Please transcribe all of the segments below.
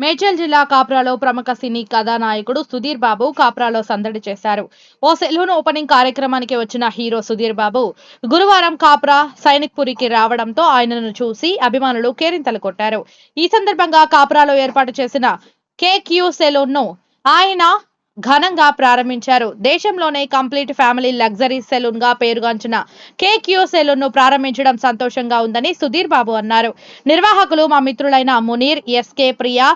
మేడ్చల్ జిల్లా కాప్రాలో ప్రముఖ సినీ కథానాయకుడు సుధీర్ బాబు కాప్రాలో సందడి చేశారు. ఓ సెలూన్ ఓపెనింగ్ కార్యక్రమానికి వచ్చిన హీరో సుధీర్ బాబు గురువారం కాప్రా సైనిక్పురికి రావడంతో ఆయనను చూసి అభిమానులు కేరింతలు కొట్టారు. ఈ సందర్భంగా కాప్రాలో ఏర్పాటు చేసిన కేక్యూ సెలూన్ ను ఆయన ఘనంగా ప్రారంభించారు. దేశంలోనే కంప్లీట్ ఫ్యామిలీ లగ్జరీ సెలూన్ గా పేరుగాంచిన కేక్యూ సెలూన్ ను ప్రారంభించడం సంతోషంగా ఉందని సుధీర్ బాబు అన్నారు. నిర్వాహకులు మా మిత్రులైన మునీర్, ఎస్కే, ప్రియా,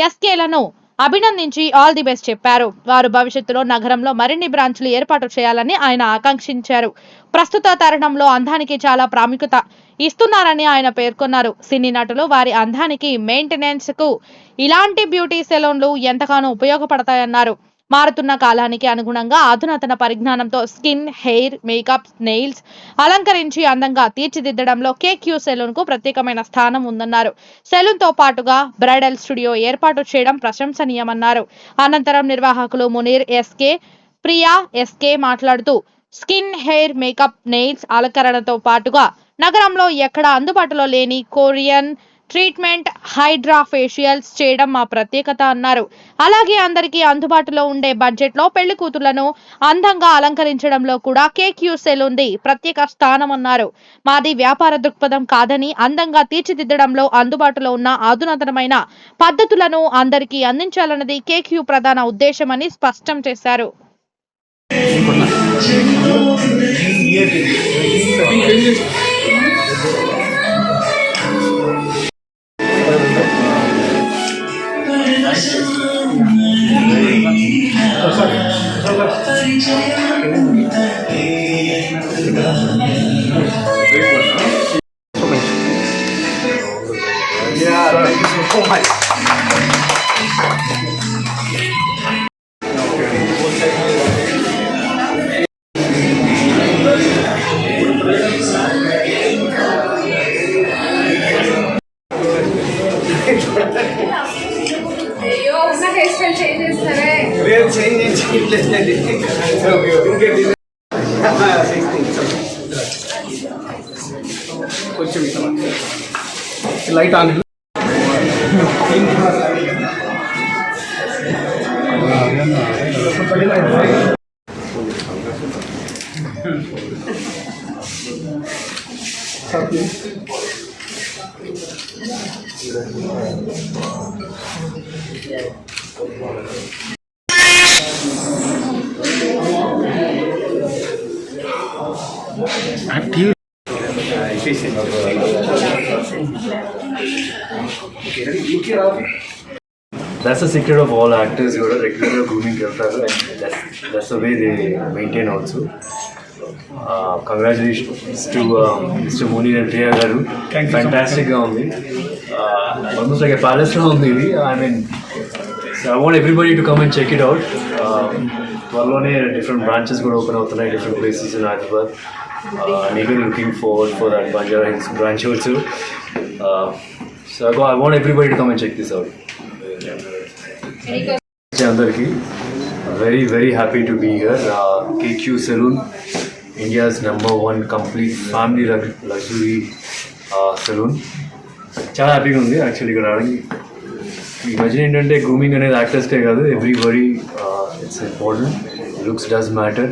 ఎస్కేలను అభినందించి ఆల్ ది బెస్ట్ చెప్పారు. వారు భవిష్యత్తులో నగరంలో మరిన్ని బ్రాంచ్లు ఏర్పాటు చేయాలని ఆయన ఆకాంక్షించారు. ప్రస్తుత తరుణంలో అందానికి చాలా ప్రాముఖ్యత ఇస్తున్నారని ఆయన పేర్కొన్నారు. సినీ నటులు వారి అందానికి మెయింటెనెన్స్ కు ఇలాంటి బ్యూటీ సెలూన్లు ఎంతగానో ఉపయోగపడతాయన్నారు. మారుతున్న కాలానికి అనుగుణంగా అధునాతన పరిజ్ఞానంతో స్కిన్, హెయిర్, మేకప్, నెయిల్స్ అలంకరించి అందంగా తీర్చిదిద్దడంలో కేక్యూ సెలూన్ కు ప్రత్యేకమైన స్థానం ఉందన్నారు. సెలూన్ తో పాటుగా బ్రైడల్ స్టూడియో ఏర్పాటు చేయడం ప్రశంసనీయమన్నారు. అనంతరం నిర్వాహకులు మునీర్, ఎస్కే, ప్రియా, ఎస్కే మాట్లాడుతూ స్కిన్, హెయిర్, మేకప్, నెయిల్స్ అలంకరణతో పాటుగా నగరంలో ఎక్కడ అందుబాటులో లేని కొరియన్ ట్రీట్మెంట్, హైడ్రా ఫేషియల్స్ చేయడం మా ప్రత్యేకత అన్నారు. అలాగే అందరికీ అందుబాటులో ఉండే బడ్జెట్ లో పెళ్లి కూతుళ్లను అందంగా అలంకరించడంలో కూడా కేక్యూ సెలూన్ ది ప్రత్యేక స్థానం అన్నారు. మాది వ్యాపార దృక్పథం కాదని అందంగా తీర్చిదిద్దడంలో అందుబాటులో ఉన్న అధునాతనమైన పద్ధతులను అందరికీ అందించాలన్నది కేక్యూ ప్రధాన ఉద్దేశమని స్పష్టం చేశారు. Yeah, thank you so much. అయ్యో నా హెయిర్ స్టైల్ చేంజ్ చేస్తారే రేపు చేంజ్ చేయట్లేదండి. కొంచెం light on That's the secret of all actors. You are regular grooming करता है, and that's the way they maintain also. Congratulations to Mr. Munir and Priya garu. Fantastic ga undi. Almost like a palace lo undi. I mean, so I want everybody to come and check it out. త్వరలోనే different branches కూడా open అవుతున్నాయి, different places in Hyderabad. I'm even looking forward for that Banjara Hills branch also. So I want everybody to come and check this out. అందరికి very very happy to be here. KQ Saloon, India's #1 complete family luxury saloon. చాలా హ్యాపీగా ఉంది actually ఇక్కడ రావడానికి. ఈ మధ్య ఏంటంటే grooming అనేది యాక్టర్స్కే కాదు, everybody it's important. Looks does matter.